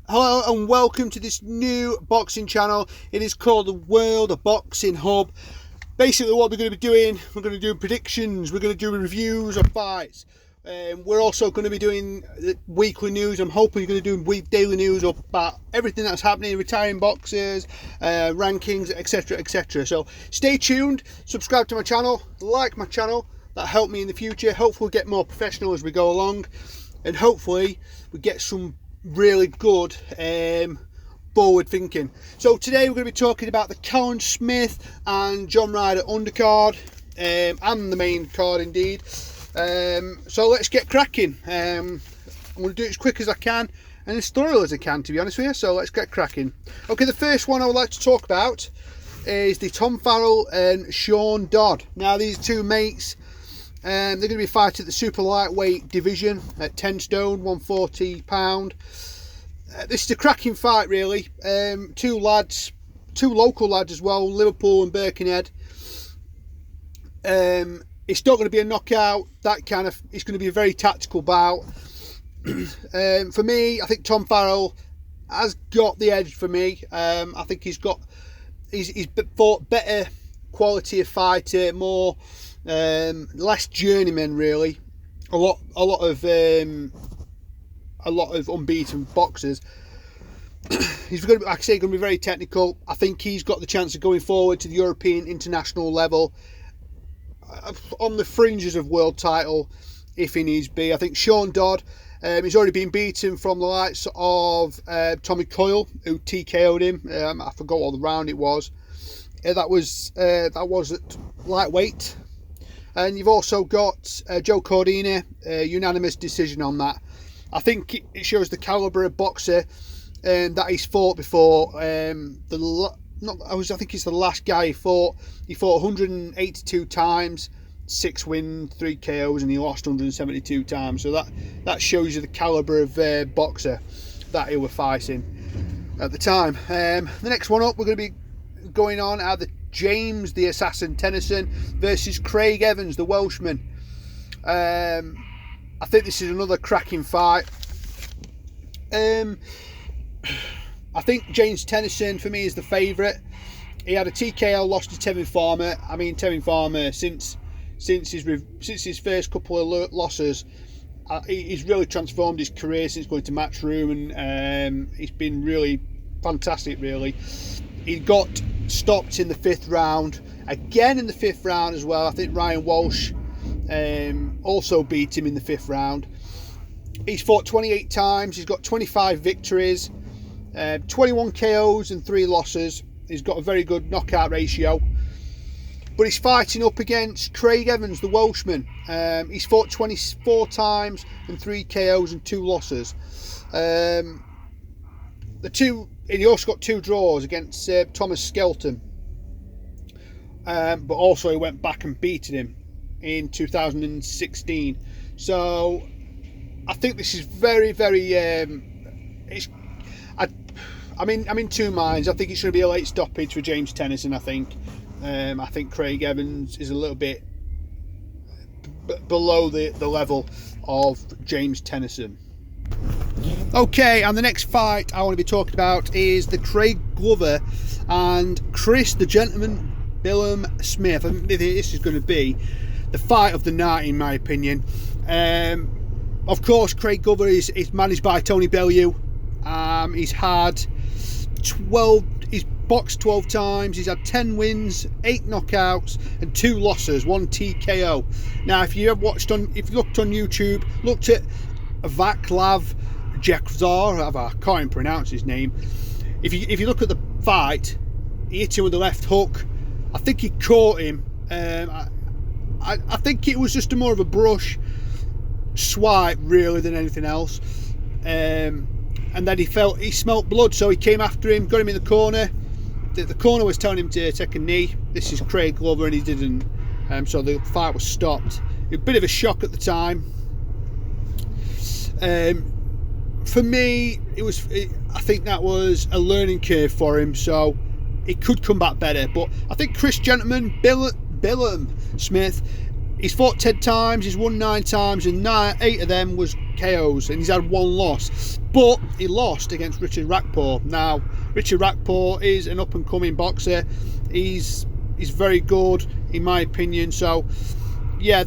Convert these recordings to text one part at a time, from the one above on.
Hello and welcome to this new boxing channel. It is called the World of Boxing Hub. Basically what we're going to be doing, we're going to do predictions, we're going to do reviews of fights. We're also going to be doing weekly news. I'm hoping you're going to do daily news about everything that's happening, retiring boxers, rankings, etc, etc. So stay tuned, subscribe to my channel, like my channel. That'll help me in the future. Hopefully we'll get more professional as we go along, and hopefully we get some really good forward thinking. So today we're going to be talking about the Callum Smith and Jon Ryder undercard, and the main card indeed. So let's get cracking. I'm going to do it as quick as I can and as thorough as I can, to be honest with you. So let's get cracking. Okay, the first one I would like to talk about is the Tom Farrell and Sean Dodd. Now these two mates, they're going to be fighting at the super lightweight division at 10 stone, 140 pound. This is a cracking fight, really. Two local lads as well, Liverpool and Birkenhead. It's not going to be a knockout. It's going to be a very tactical bout. For me, I think Tom Farrell has got the edge for me. I think he's fought better quality of fighter, more less journeyman, really. A lot of unbeaten boxers. He's going to be, like I say, going to be very technical. I think he's got the chance of going forward to the European international level, on the fringes of world title if he needs be. I think Sean Dodd, he's already been beaten from the likes of Tommy Coyle, who TKO'd him. I forgot what the round it was. That was at lightweight. And you've also got Joe Cordina, unanimous decision on that. I think it shows the calibre of boxer that he's fought before. I think he's the last guy he fought. He fought 182 times, 6 wins, 3 KOs, and he lost 172 times. So that shows you the calibre of boxer that he was fighting at the time. The next one up, we're going to be going on at the James the Assassin Tennyson versus Craig Evans the Welshman. I think this is another cracking fight. I think James Tennyson for me is the favourite. He had a TKO loss to Tevin Farmer. I mean, Tevin Farmer since his first couple of losses, he's really transformed his career since going to Matchroom, and he's been really fantastic, really. He got stopped in the 5th round, again in the 5th round as well. I think Ryan Walsh also beat him in the 5th round. He's fought 28 times, he's got 25 victories, 21 KOs and 3 losses. He's got a very good knockout ratio, but he's fighting up against Craig Evans the Welshman. He's fought 24 times and 3 KOs and 2 losses. He also got 2 draws against Thomas Skelton, but also he went back and beat him in 2016. So I think this is very, very. I'm in two minds. I think it's going to be a late stoppage for James Tennyson. I think Craig Evans is a little bit below the level of James Tennyson. Okay, and the next fight I want to be talking about is the Craig Glover and Chris the Gentleman Billum Smith. I think this is going to be the fight of the night, in my opinion. Of course, Craig Glover is managed by Tony Bellew. He's boxed 12 times. He's had 10 wins, 8 knockouts, and 2 losses, 1 TKO. Now, if you looked on YouTube, looked at Vaclav Jekzar, I can't even pronounce his name. If you look at the fight, he hit him with the left hook. I think he caught him. I think it was just more of a brush swipe, really, than anything else. And then he smelt blood, so he came after him, got him in the corner. The corner was telling him to take a knee. This is Craig Glover, and he didn't. So the fight was stopped. A bit of a shock at the time. For me, I think that was a learning curve for him, so it could come back better. But I think Chris Gentleman Billum Smith He's fought 10 times, he's won 9 times, and 8 of them was KOs, and he's had 1 loss. But he lost against Richard Rakpo. Now, Richard Rakpo is an up-and-coming boxer. He's very good, in my opinion. So, yeah,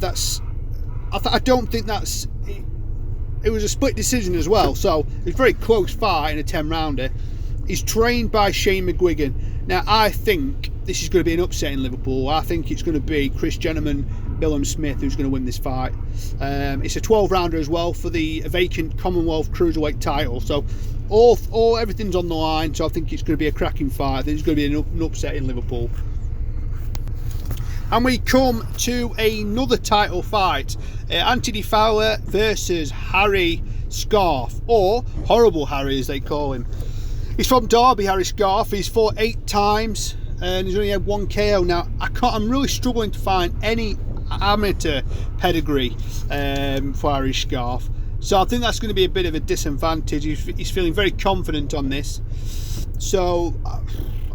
I don't think that's... It was a split decision as well, so it was a very close fight in a 10-rounder. He's trained by Shane McGuigan. Now, I think this is going to be an upset in Liverpool. I think it's going to be Chris Gentleman, Callum Smith who's going to win this fight. It's a 12-rounder as well for the vacant Commonwealth Cruiserweight title. So everything's on the line. So I think it's going to be a cracking fight. I think it's going to be an upset in Liverpool. And we come to another title fight. Anthony Fowler versus Harry Scarf, or Horrible Harry as they call him. He's from Derby, Harry Scarf. He's fought 8 times and he's only had 1 KO. Now, I'm really struggling to find any amateur pedigree for Harry Scarf. So I think that's going to be a bit of a disadvantage. He's feeling very confident on this. So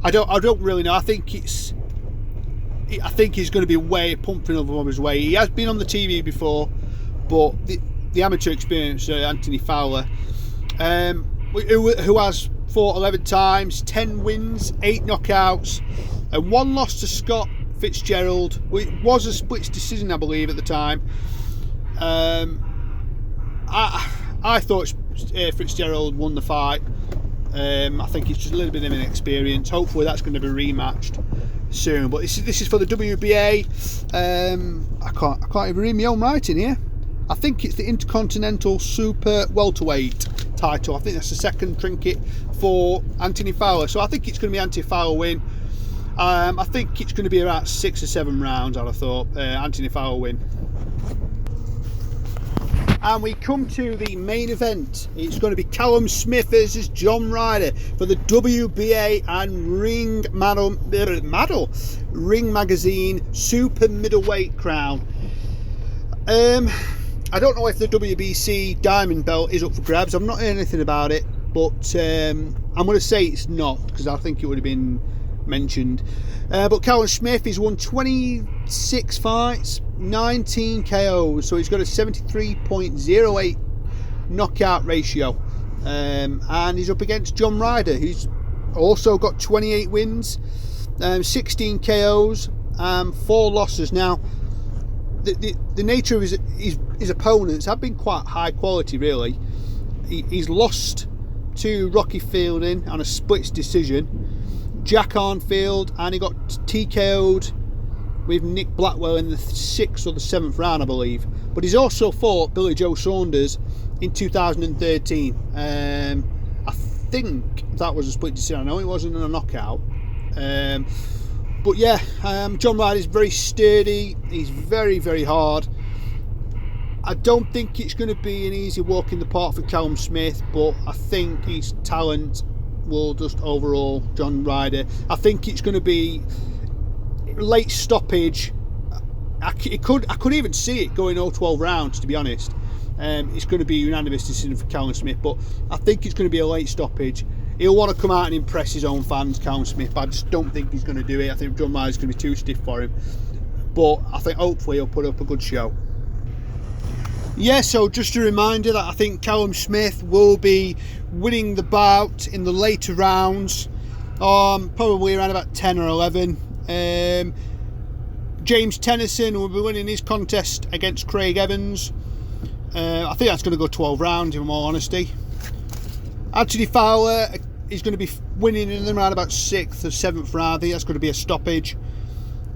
I don't really know. I think he's going to be way pumping over his way. He has been on the TV before, but the amateur experience, Anthony Fowler, who has fought 11 times, 10 wins, 8 knockouts, and 1 loss to Scott Fitzgerald. It was a split decision, I believe, at the time. I thought Fitzgerald won the fight. I think it's just a little bit of inexperience. Hopefully that's going to be rematched soon. But this is for the WBA. I can't even read my own writing here. I think it's the Intercontinental Super Welterweight title. I think that's the second trinket for Anthony Fowler. So I think it's going to be Anthony Fowler win. I think it's going to be about 6 or 7 rounds, I'd have thought. Anthony Fowler win. And we come to the main event. It's going to be Callum Smith versus Jon Ryder for the WBA and Ring Magazine Super Middleweight crown. I don't know if the WBC Diamond Belt is up for grabs. I've not heard anything about it, but I'm going to say it's not, because I think it would have been mentioned. But Callum Smith, he's won 26 fights, 19 KOs, so he's got a 73.08 knockout ratio. And he's up against Jon Ryder, who's also got 28 wins, 16 KOs, 4 losses. Now, the nature of his opponents have been quite high quality, really. He's lost to Rocky Fielding on a splits decision, Jack Arnfield, and he got TKO'd with Nick Blackwell in the 6th or the 7th round, I believe. But he's also fought Billy Joe Saunders in 2013. I think that was a split decision. I know it wasn't a knockout. But yeah, Jon Ryder is very sturdy. He's very, very hard. I don't think it's going to be an easy walk in the park for Callum Smith, but I think his talent will just overall Jon Ryder. I think it's going to be late stoppage. I could even see it going all 12 rounds, to be honest. It's going to be a unanimous decision for Callum Smith, but I think it's going to be a late stoppage. He'll want to come out and impress his own fans, Callum Smith, but I just don't think he's going to do it. I think Jon Ryder's going to be too stiff for him. But I think hopefully he'll put up a good show. Yeah, so just a reminder that I think Callum Smith will be winning the bout in the later rounds, probably around about 10 or 11. James Tennyson will be winning his contest against Craig Evans. I think that's going to go 12 rounds, in all honesty. Anthony Fowler is going to be winning in around about 6th or 7th round. I think that's going to be a stoppage.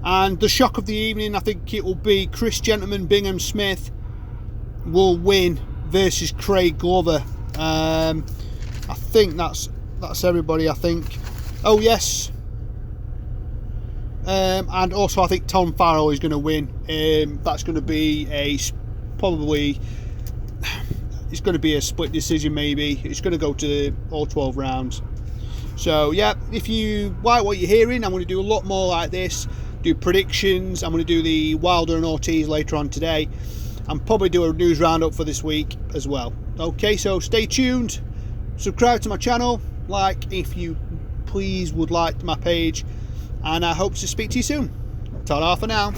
And the shock of the evening, I think it will be Chris Gentleman Bingham Smith will win versus Craig Glover. I think that's everybody, I think. Oh yes. And also I think Tom Farrell is going to win. That's going to be probably it's going to be a split decision, maybe. It's going to go to all 12 rounds. So yeah, if you like what you're hearing, I'm going to do a lot more like this. Do predictions. I'm going to do the Wilder and Ortiz later on today, and probably do a news roundup for this week as well. Okay, so stay tuned. Subscribe to my channel. Like, if you please would like my page, and I hope to speak to you soon. Ta-ra for now.